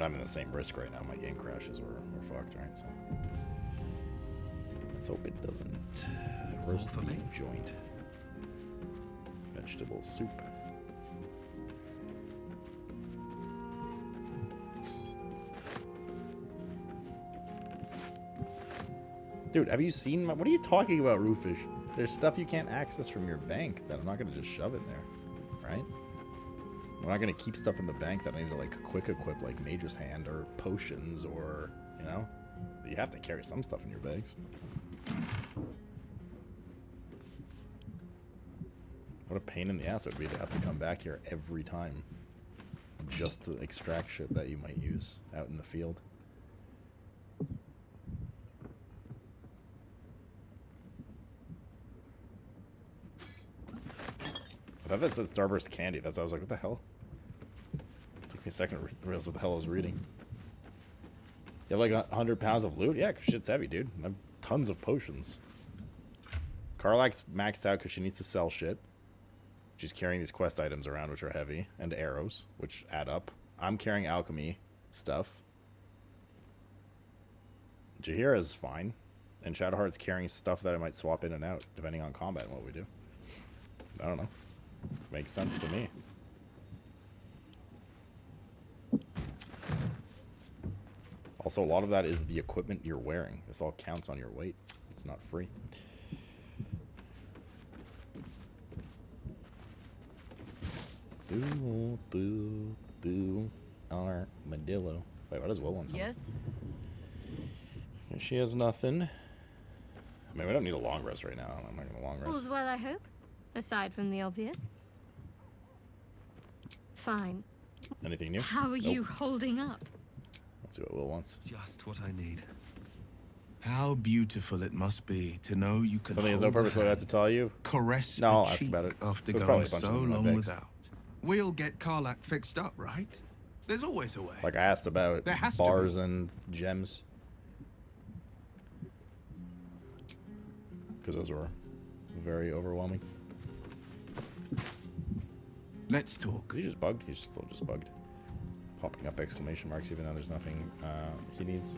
I'm in the same risk right now. My game crashes. We're fucked, right? So let's hope it doesn't. Roast beef joint. Vegetable soup. Dude, have you seen what are you talking about, Roofish? There's stuff you can't access from your bank that I'm not going to just shove in there, right? I'm not going to keep stuff in the bank that I need to, like, quick equip, like Mage's Hand or potions or, you know? You have to carry some stuff in your bags. What a pain in the ass it would be to have to come back here every time just to extract shit that you might use out in the field. I thought that said Starburst Candy. That's why I was like, what the hell? It took me a second to realize what the hell I was reading. You have like 100 pounds of loot? Yeah, 'cause shit's heavy, dude. I have tons of potions. Karlak's maxed out because she needs to sell shit. She's carrying these quest items around, which are heavy, and arrows, which add up. I'm carrying alchemy stuff. Jaheira's fine. And Shadowheart's carrying stuff that I might swap in and out, depending on combat and what we do. I don't know. Makes sense to me. Also, a lot of that is the equipment you're wearing. This all counts on your weight. It's not free. Armadillo. Wait, what does Will want? Yes. Okay, she has nothing. I mean, we don't need a long rest right now. I'm not gonna long rest. All's well, I hope. Aside from the obvious. Fine. Anything new? How are you holding up? Let's see what Will wants. Just what I need. How beautiful it must be to know you can. Something has no purpose I have to tell you. Caress. No, I'll ask about it. After There's going probably a bunch so of them in my long bags. without. We'll get Karlak fixed up, right? There's always a way. Like I asked about There has to bars be. and gems. Because those were very overwhelming. Let's talk. Is he just bugged? He's still just bugged. Popping up exclamation marks even though there's nothing he needs.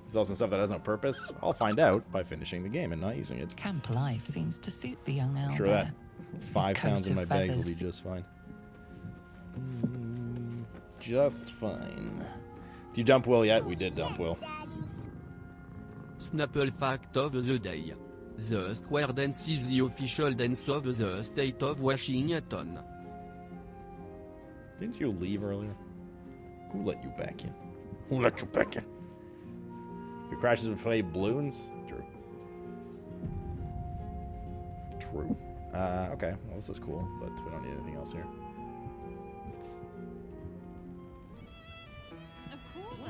There's also stuff that has no purpose. I'll find out by finishing the game and not using it. Camp life seems to suit the young owl. Sure there. that 5 His pounds in coat my of bags will be feathers. just fine. Just fine. Did you dump Will yet? We did dump Will. Snapple fact of the day. The square dance is the official dance of the state of Washington. Didn't you leave earlier? Who let you back in? Who let you back in? If your crashes would play balloons? True. True. Okay. Well, this is cool, but we don't need anything else here. Of course I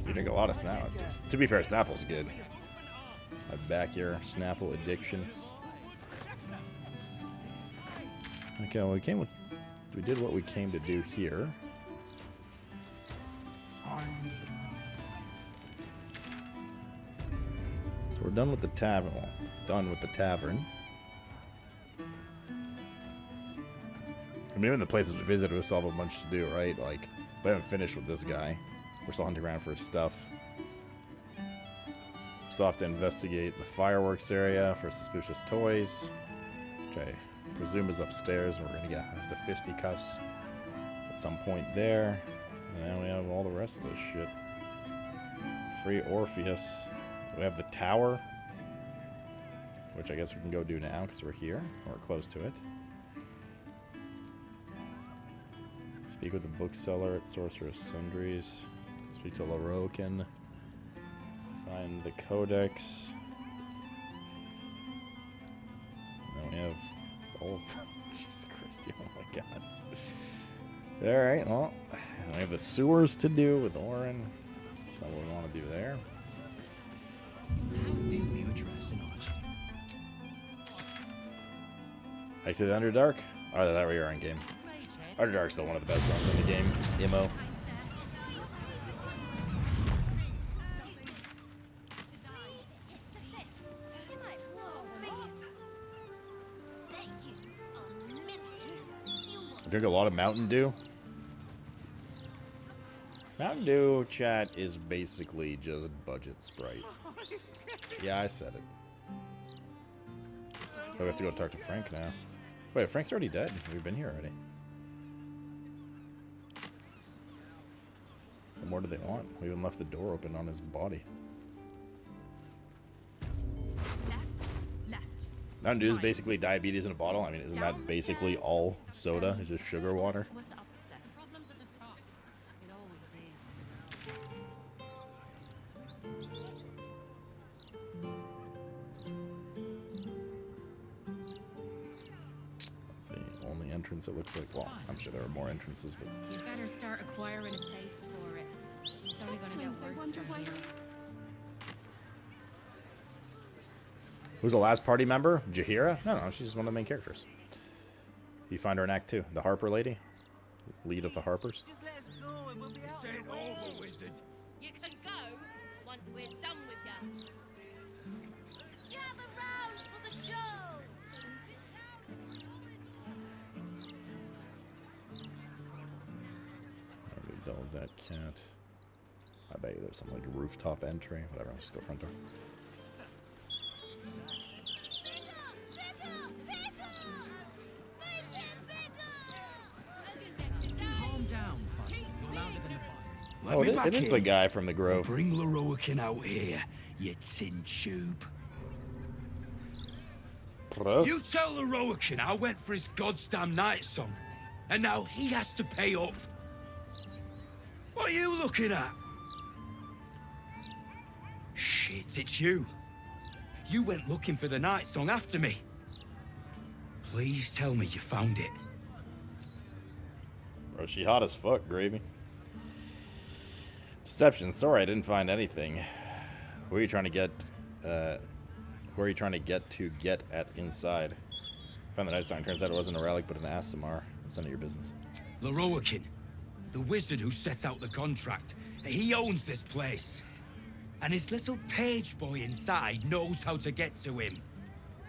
You drink a lot of Snapple. To be fair, Snapple's good. My back here, Snapple addiction. Okay, well, we did what we came to do here. So we're done with the tavern. Well, done with the tavern. I mean, even the places we visited, we still have a bunch to do, right? Like, we haven't finished with this guy. We're still hunting around for his stuff. Still have to investigate the fireworks area for suspicious toys, which I presume is upstairs. And we're gonna have to fisticuffs at some point there. And then we have all the rest of this shit. Free Orpheus. We have the tower, which I guess we can go do now because we're here, or close to it. Speak with the bookseller at Sorceress Sundries. Speak to Laroken. Find the codex. Then we have all. Jesus Christ! Oh my God! All right. Well, we have the sewers to do with Orin. That's not what we want to do there. How do you address an archer? Back to the Underdark. Oh, that's where you are in game. Underdark's still one of the best zones in the game. Immo. I drink a lot of Mountain Dew. Mountain Dew chat is basically just budget Sprite. Yeah, I said it. Oh, we have to go talk to Frank now. Wait, Frank's already dead. We've been here already. What more do they want? We even left the door open on his body. Mountain Dew is basically diabetes in a bottle. I mean, isn't that basically all soda? It's just sugar water. Let's see, only entrance it looks like. Well, I'm sure there are more entrances, but You better start acquiring a taste for it. It's only gonna get worse from here. who's the last party member? Jahira? No, she's one of the main characters. You find her in Act 2. The Harper lady. Lead of the Harpers. Just let us go and we'll be out of the way. Wizard. You can go once we're done with you. Gather round for the show. We dealt with that cat. I bet you there's some like rooftop entry. Whatever, let's go front door. Calm down, bud. You're louder than the fire. Let Oh, me it back is in. the guy from the Grove. Bring Leroican out here, you tin tube. Bro. You tell Leroican I went for his goddamn night song, and now he has to pay up. What are you looking at? Shit, it's you. You went looking for the night song after me. Please tell me you found it. Bro, she hot as fuck, Gravy. Deception. Sorry, I didn't find anything. Who are you trying to get? Who are you trying to get at inside? Found the night song. Turns out it wasn't a relic, but an Asimar. It's none of your business. Leroican, the wizard who set out the contract. He owns this place. And his little page boy inside knows how to get to him.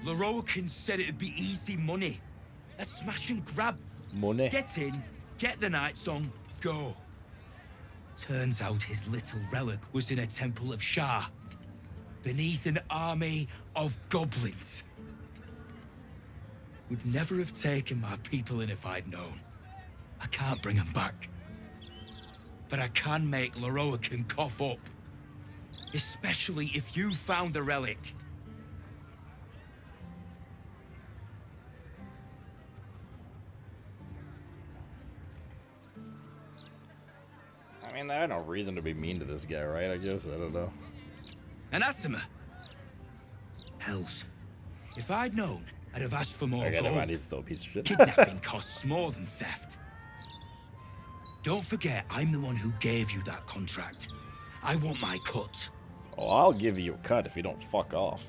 Leroican said it'd be easy money. A smash and grab. Money. Get in, get the night song, go. Turns out his little relic was in a temple of Shah, beneath an army of goblins. Would never have taken my people in if I'd known. I can't bring them back. But I can make Leroican cough up. Especially if you found the relic. I mean, I have no reason to be mean to this guy, right? I guess. I don't know. An Asima. Hells. If I'd known, I'd have asked for more Okay, never gold. mind. He's still a piece of shit. Kidnapping costs more than theft. Don't forget, I'm the one who gave you that contract. I want my cut. Oh, I'll give you a cut if you don't fuck off.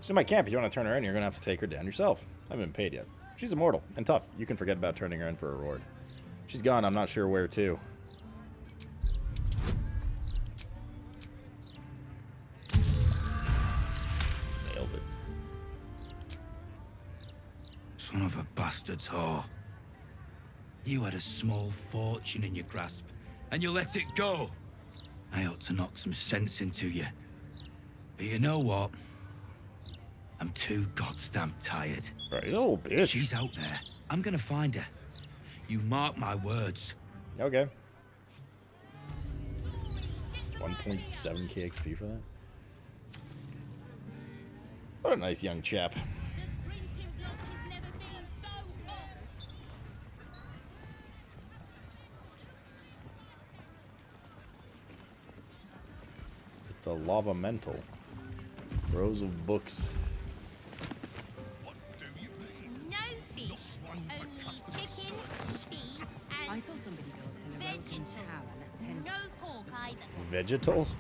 She's in my camp. If you want to turn her in, you're going to have to take her down yourself. I haven't been paid yet. She's immortal and tough. You can forget about turning her in for a reward. She's gone. I'm not sure where to. Nailed it. Son of a bastard's whore. You had a small fortune in your grasp, and you let it go. I ought to knock some sense into you. But you know what? I'm too goddamn tired. Right, you little bitch. She's out there. I'm gonna find her. You mark my words. Okay. 1.7k XP for that? What a nice young chap. It's a lava mental. Rows of books. No fish, only chicken, beef, I and saw somebody go up to Leroican's tower less 10 no pork either. Vegetals?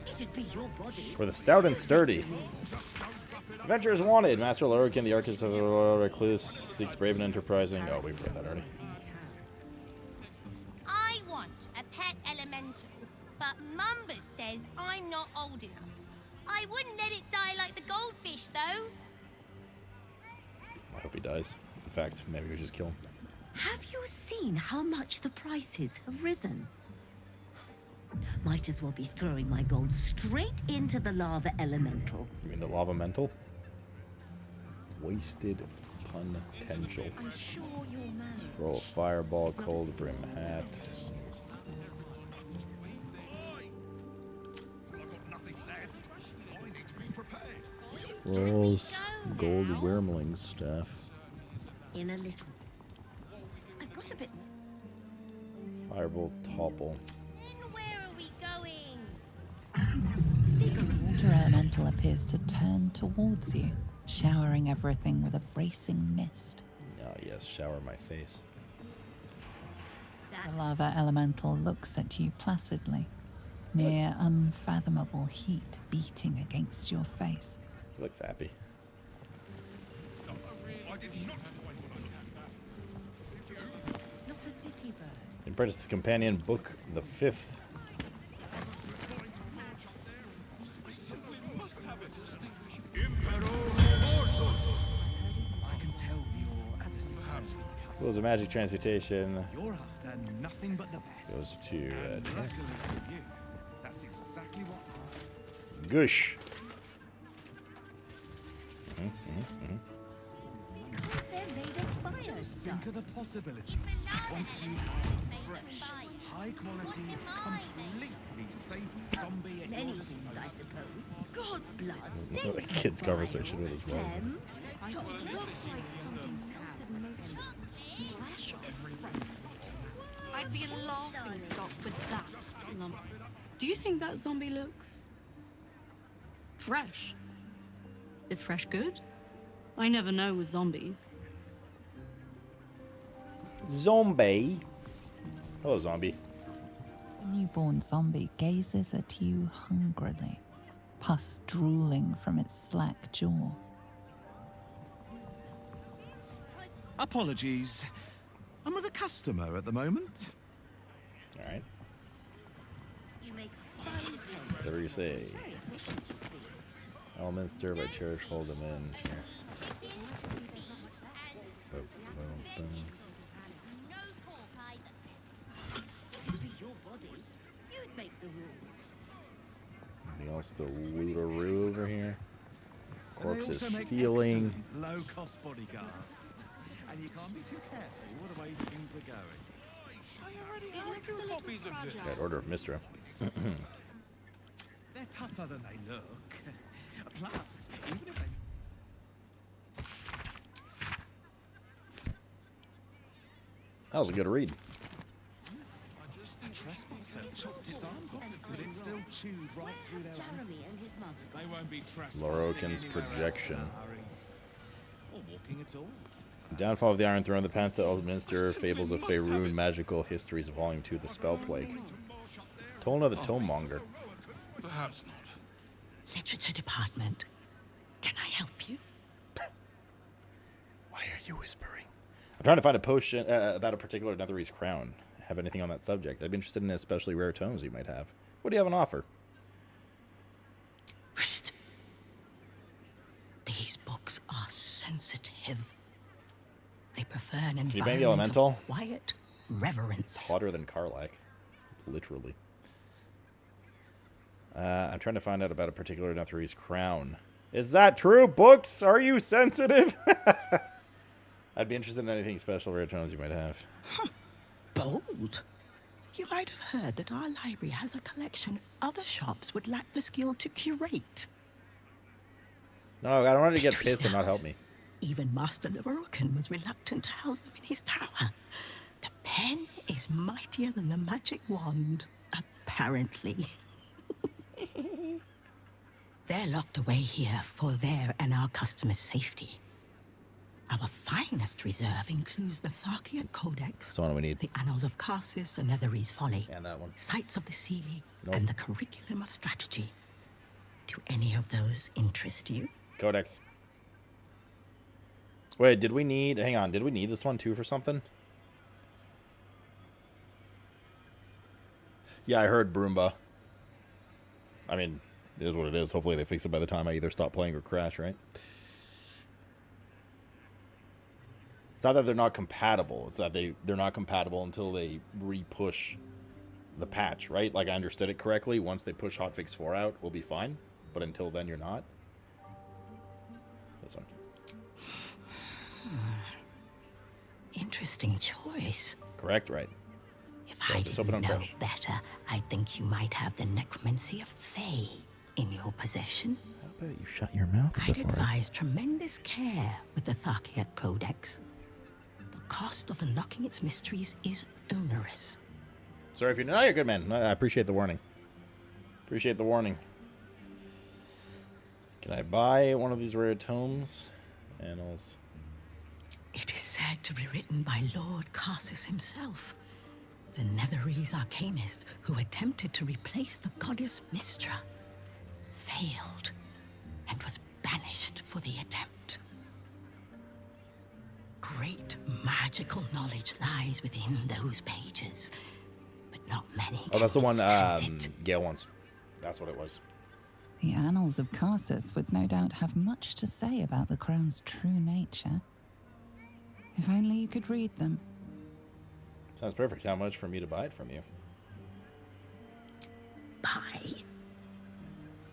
It'd be your body. For the stout and sturdy. Adventurers wanted. Master Lorokin, the Archist of the Royal Recluse, seeks brave and enterprising. Oh, we've read that already. I want a pet elemental, but Mumbus says I'm not old enough. I wouldn't let it die like the goldfish, though. I hope he dies. In fact, maybe we just kill him. Have you seen how much the prices have risen? Might as well be throwing my gold straight into the lava elemental. You mean the lava mental? Wasted potential. I'm sure your man. Roll a fireball, cold brim hat. Rolls gold wormling stuff. In a little. I've got a bit. Fireball topple. And where are we going? The water elemental appears to turn towards you, showering everything with a bracing mist. Ah, yes, shower my face. The lava elemental looks at you placidly, mere unfathomable heat beating against your face. He looks happy. Not a dicky bird. Apprentice's Companion, Book the 5th. I can tell you're as a son. Rules of magic transmutation. You're after nothing but the best. Goes to And luckily for you, that's exactly what Gush. They're made of fire stuff. think of the possibilities. Once you have fresh, high quality, completely safe zombie at Many your things, I disposal. suppose. God's blood. It's like a kid's conversation with his wife. Them. I'd be a laughing stock with that lump. Do you think that zombie looks fresh? Is fresh good? I never know with zombies. Zombie. Hello, zombie. The newborn zombie gazes at you hungrily, pus drooling from its slack jaw. Apologies. I'm with a customer at the moment. All right. You make a fine blend. Whatever you say. Very efficient. Elements stir by cherish, hold them in. Here. Boom, boom, boom. No pork either. If it was your body, you'd make the rules. Anything else to loot-a-roo over here? Corpse They is also make stealing. excellent low-cost bodyguards. And you can't be too careful with the way things are going. I already It looks a little fragile. Got Order of Mistra. They're tougher than they look. Plus, even if they... That was a good read. A trespasser chopped its arms off, but it still chewed right through their Jeremy and his mother. They won't be trespassing Lorokin's anywhere else projection. in a hurry. Or walking at all. Downfall of the Iron Throne, the Path to Elminster, Fables of Faerun, Magical Histories, Volume 2, The Spell Plague. Tolna the Tomemonger. Perhaps not. Literature department. Can I help you? Why are you whispering? I'm trying to find a potion about a particular Netherese crown. Have anything on that subject? I'd be interested in especially rare tomes you might have. What do you have on offer? Psst. These books are sensitive. They prefer an you bang the environment elemental? of quiet reverence. Hotter than Karlach. Literally. I'm trying to find out about a particular Netherese crown. Is that true? Books? Are you sensitive? I'd be interested in anything special rare tomes you might have. Bold. You might have heard that our library has a collection other shops would lack the skill to curate. No, I don't want to get Between pissed and not us, help me. Even Master Lorokin was reluctant to house them in his tower. The pen is mightier than the magic wand, apparently. They're locked away here for their and our customers' safety. Our finest reserve includes the Tharkian Codex, That's the one we need. the Annals of Karsus and Netherese Folly, And that one. Sites of the Sealy, Nope. and the Curriculum of Strategy. Do any of those interest you? Codex. Wait, did we need... Hang on, did we need this one too for something? Yeah, I heard Broomba. I mean, it is what it is. Hopefully they fix it by the time I either stop playing or crash, right? not that they're not compatible. It's that they're not compatible until they re-push the patch, right? Like, I understood it correctly. Once they push hotfix 4 out, we'll be fine. But until then, you're not. This one. Interesting choice. Correct, right? If So I just open didn't on know fresh. better, I think you might have the necromancy of Thay in your possession. How about you shut your mouth? I'd advise tremendous care with the Tharkiat Codex. The cost of unlocking its mysteries is onerous. Sorry if you're not. You're good, man. I appreciate the warning. Appreciate the warning. Can I buy one of these rare tomes? Annals. It is said to be written by Lord Carsus himself, the Netherese arcanist who attempted to replace the goddess Mystra, failed, and was banished for the attempt. Great magical knowledge lies within those pages, but not many. Oh, that's the one can withstand it. Gale wants. That's what it was. The annals of Carsus would no doubt have much to say about the crown's true nature. If only you could read them. Sounds perfect. How much for me to buy it from you? Buy?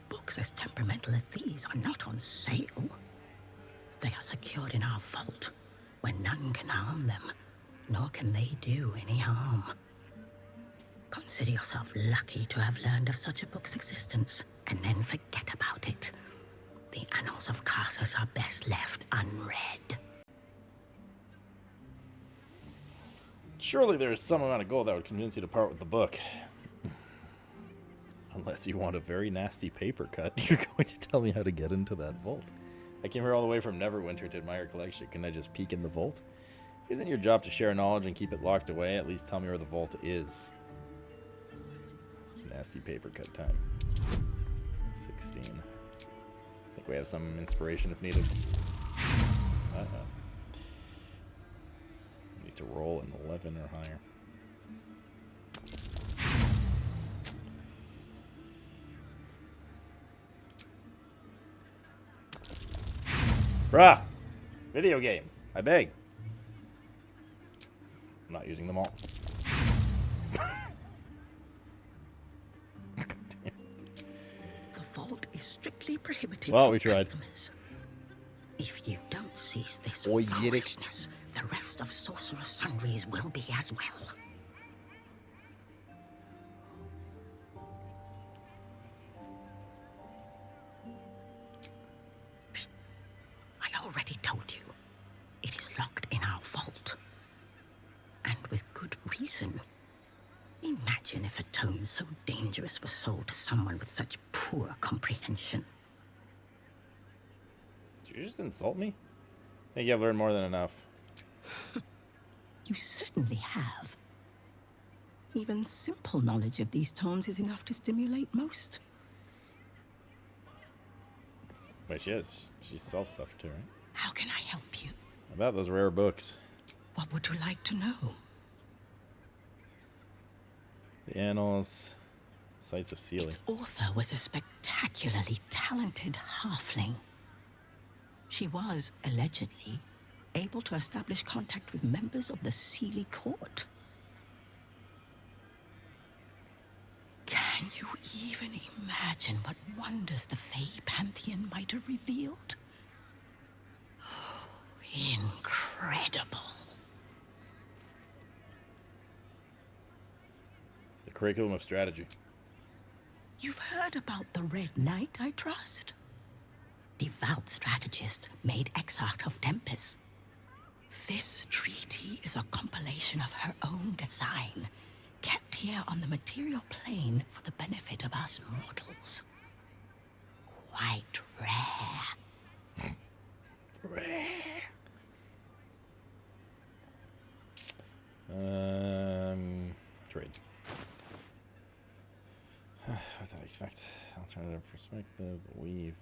Books as temperamental as these are not on sale. They are secured in our vault, where none can harm them, nor can they do any harm. Consider yourself lucky to have learned of such a book's existence, and then forget about it. The annals of Carsus are best left unread. Surely there is some amount of gold that would convince you to part with the book. Unless you want a very nasty paper cut, you're going to tell me how to get into that vault. I came here all the way from Neverwinter to admire your collection. Can I just peek in the vault? Isn't your job to share knowledge and keep it locked away? At least tell me where the vault is. Nasty paper cut time. 16. I think we have some inspiration if needed. We need to roll an 11 or higher. Bruh! Video game. I beg. I'm not using them all. The vault is strictly prohibited Well, for we tried. customers. If you don't cease this Oi, get it. foolishness, the rest of Sorceress Sundries will be as well. Psst. I already told you. It is locked in our vault. And with good reason. Imagine if a tome so dangerous was sold to someone with such poor comprehension. Did you just insult me? I think I've learned more than enough. You certainly have. Even simple knowledge of these tomes is enough to stimulate most. Wait, she sells stuff too, right? How can I help you? About those rare books. What would you like to know? The Annals, Sites of Sealing. Its author was a spectacularly talented halfling. She was, allegedly, able to establish contact with members of the Sealy court. Can you even imagine what wonders the Fey Pantheon might have revealed? Oh, incredible. The Curriculum of Strategy. You've heard about the Red Knight, I trust? Devout strategist made exarch of Tempest. This treaty is a compilation of her own design, kept here on the material plane for the benefit of us mortals. Quite rare. Rare. Trade. What did I expect? Alternative perspective, the weave,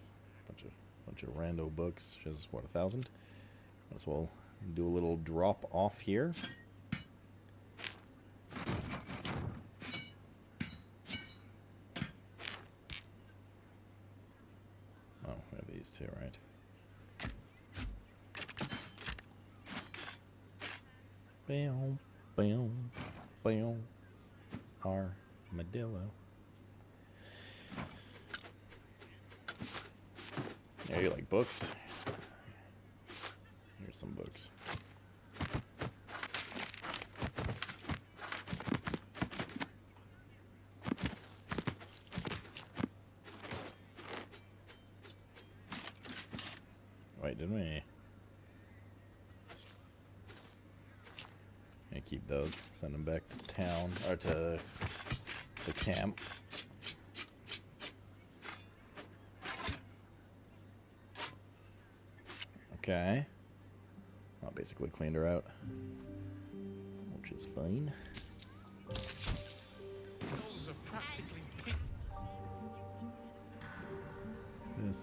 bunch of rando books. Which is what, 1,000? Might as well do a little drop off here. Oh, we have these two, right? Bam, bam, bam. Armadillo. Yeah, you like books? Here's some books. Wait, didn't we? Gonna keep those. Send them back to town or to the camp. Okay. Well, basically cleaned her out, which is fine.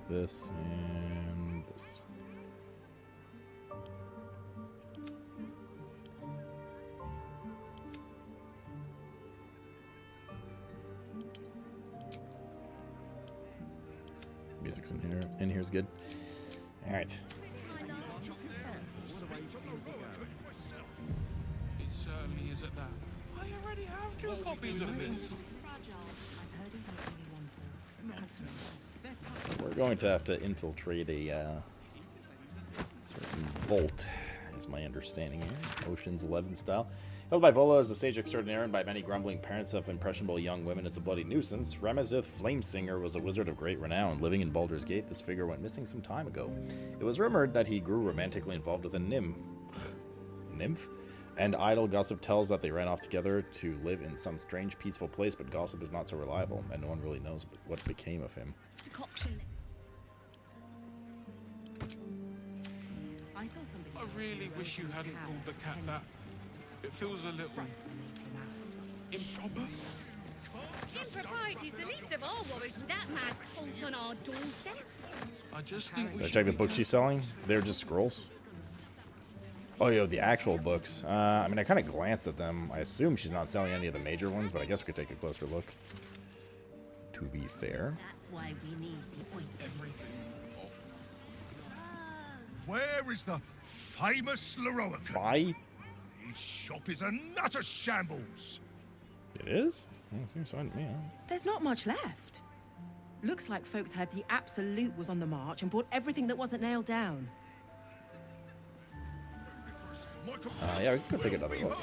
This, and this. Music's in here. In here's good. All right. It certainly is at that. I already have 2 copies of this. So we're going to have to infiltrate a certain vault, is my understanding here. Ocean's 11 style. Held by Volo as the stage extraordinaire and by many grumbling parents of impressionable young women, it's a bloody nuisance. Remazith Flamesinger was a wizard of great renown. Living in Baldur's Gate, this figure went missing some time ago. It was rumored that he grew romantically involved with a nymph? And idle gossip tells that they ran off together to live in some strange, peaceful place, but gossip is not so reliable, and no one really knows what became of him. I really wish you hadn't called the cat that. It feels a little improper. Impropriety's the least of our worries with that mad cult on our doorstep. I just think we Did I should check the books she's selling? They're just scrolls. Oh, yeah, the actual books. I mean, I kind of glanced at them. I assume she's not selling any of the major ones, but I guess we could take a closer look. To be fair. That's why we need everything. Where is the famous Leroica? Fi? His shop is a nutter shambles. It is? Seems fine to me. There's not much left. Looks like folks heard the Absolute was on the march and bought everything that wasn't nailed down. Yeah, we can take another look.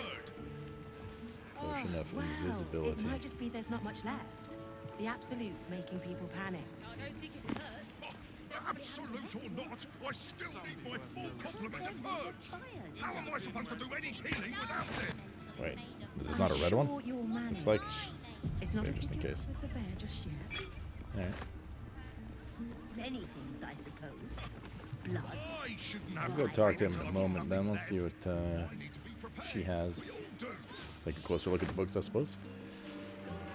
Potion of Well, invisibility. it might just be there's not much left. The Absolute's making people panic. I don't think it hurts. Absolute or not, I still need my full complement of herbs. How am I supposed to do any healing without them? Wait, this is not a red one? Looks like. It's not Save just in case. as a bear just yet. Alright. Many things, I suppose. Blood. I shouldn't have We'll go talk to him in a moment then. Let's see what she has. Take a closer look at the books, I suppose.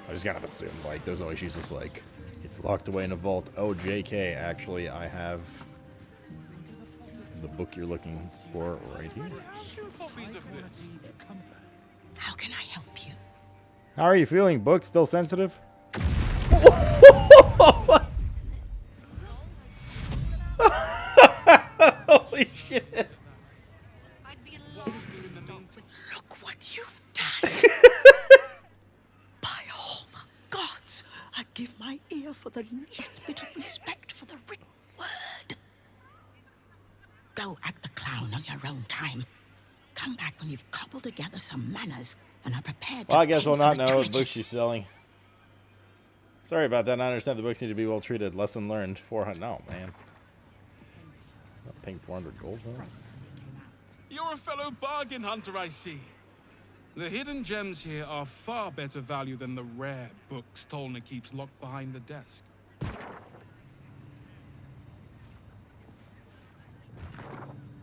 I just gotta assume, like, there's no way she's just like, it's locked away in a vault. Oh, JK, actually, I have the book you're looking for right here. How can I help you? How are you feeling, book? Still sensitive? Holy shit. Look what you've done. By all the gods, I give my ear for the least bit of respect for the written word. Go act the clown on your own time. Come back when you've cobbled together some manners and are prepared to Well, I guess pay we'll for not the know what damages. books she's selling. Sorry about that. I understand the books need to be well treated. Lesson learned. 400. No, man. Not paying 400 gold for that. You're a fellow bargain hunter, I see. The hidden gems here are far better value than the rare books Tolna keeps locked behind the desk.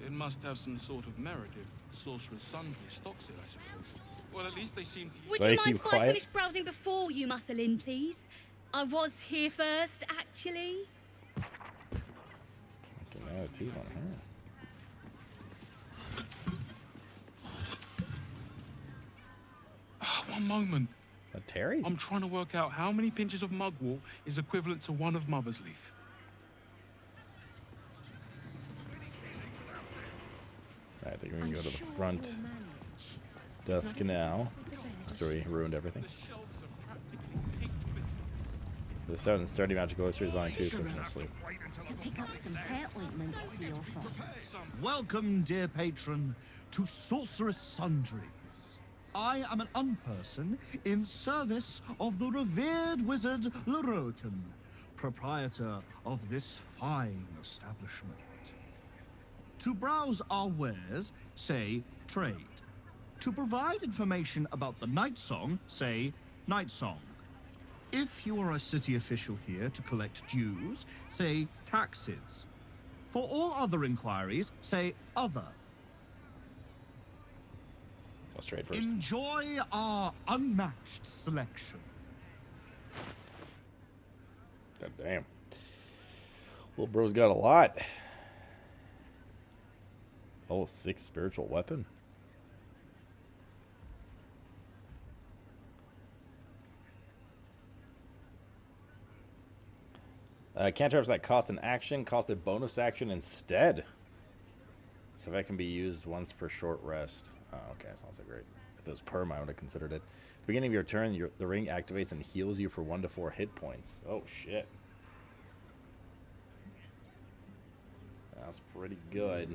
It must have some sort of merit if Sorceress Sundries stocks it, I suppose. Well, at least they seem to... Would you mind if I finish browsing before you muscle in, please? I was here first, actually. Fucking attitude on her. One moment. Terry? I'm trying to work out how many pinches of mugwort is equivalent to one of Mother's Leaf. I think we can go to the front dusk now. After we ruined everything. The start and sturdy magical history is volume 2. To pick up some hair ointment for your father. Welcome, dear patron, to Sorceress Sundries. I am an unperson in service of the revered wizard Leroican, proprietor of this fine establishment. To browse our wares, say trade. To provide information about the night song, say night song. If you are a city official here to collect dues, say taxes. For all other inquiries, say other. Let's trade first. Enjoy our unmatched selection. God damn. Little bro's got a lot. Oh, 6 spiritual weapon. Cantrips that cost an action, cost a bonus action instead. So that can be used once per short rest. Oh, okay, sounds like great. If it was perm, I would have considered it. At the beginning of your turn, the ring activates and heals you for 1 to 4 hit points. Oh, shit. That's pretty good.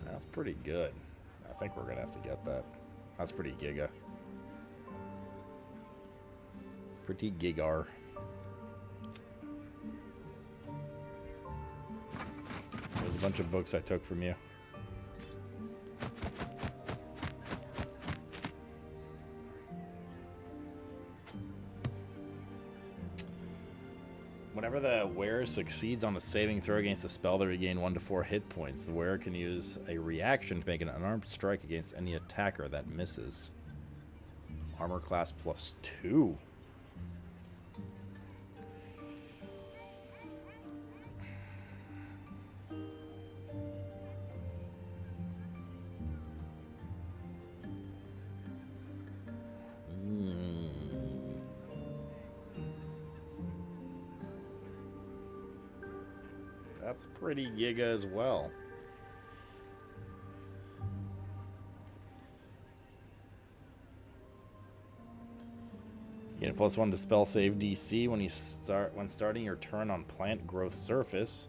That's pretty good. I think we're going to have to get that. That's pretty giga. Pretty gigar. There's a bunch of books I took from you. Whenever the wearer succeeds on a saving throw against a spell, they regain 1 to 4 hit points. The wearer can use a reaction to make an unarmed strike against any attacker that misses. Armor class +2. That's pretty giga as well. You get a +1 to spell save DC when starting your turn on plant growth surface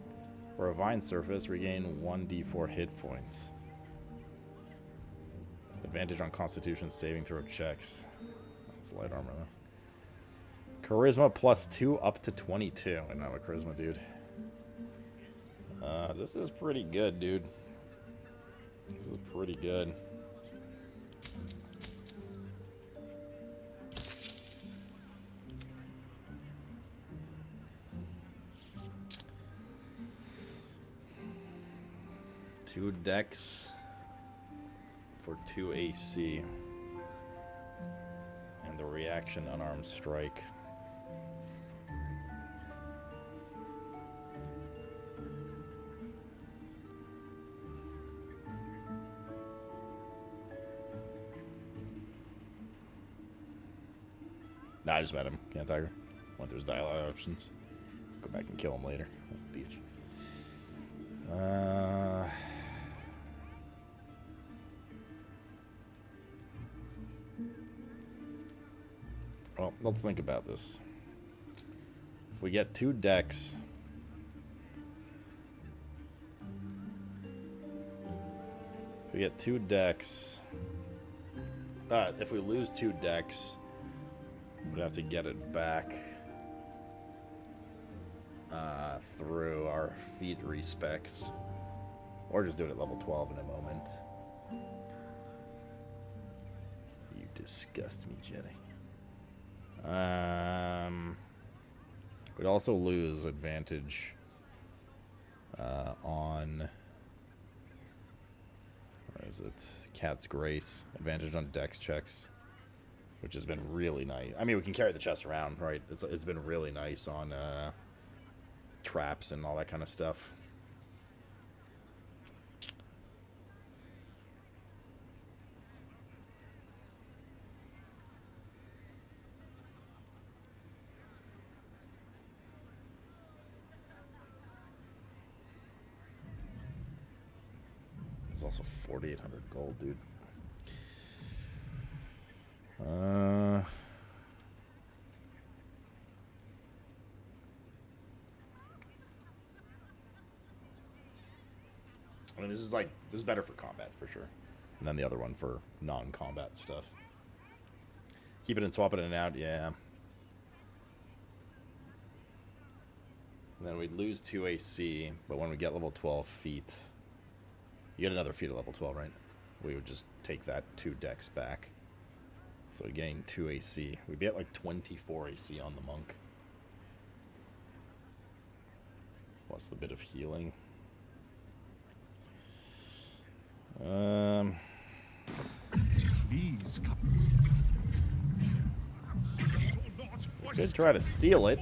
or a vine surface. Regain 1d4 hit points. Advantage on Constitution saving throw checks. That's light armor though. Charisma +2 up to 22. I don't have a charisma, dude. This is pretty good, dude. This is pretty good. Two decks for 2 AC. And the reaction unarmed strike. Nah, I just met him. Can't tiger. Went through his dialogue options. Go back and kill him later. Beach. Well, let's think about this. If we get 2 decks, if we lose 2 decks, we'd have to get it back through our feat respecs, or just do it at level 12 in a moment. You disgust me, Jenny. We'd also lose advantage on, where is it? Cat's Grace. Advantage on dex checks, which has been really nice. I mean, we can carry the chest around, right? It's been really nice on traps and all that kind of stuff. There's also 4,800 gold, dude. I mean, this is better for combat for sure, and then the other one for non-combat stuff. Keep it and swap it in and out, yeah. And then we'd lose 2 AC, but when we get level 12 feet, you get another feet at level 12, right? We would just take that 2 decks back. So we gain 2 AC. We'd be at like 24 AC on the monk. Plus the bit of healing. Please come. We could try to steal it.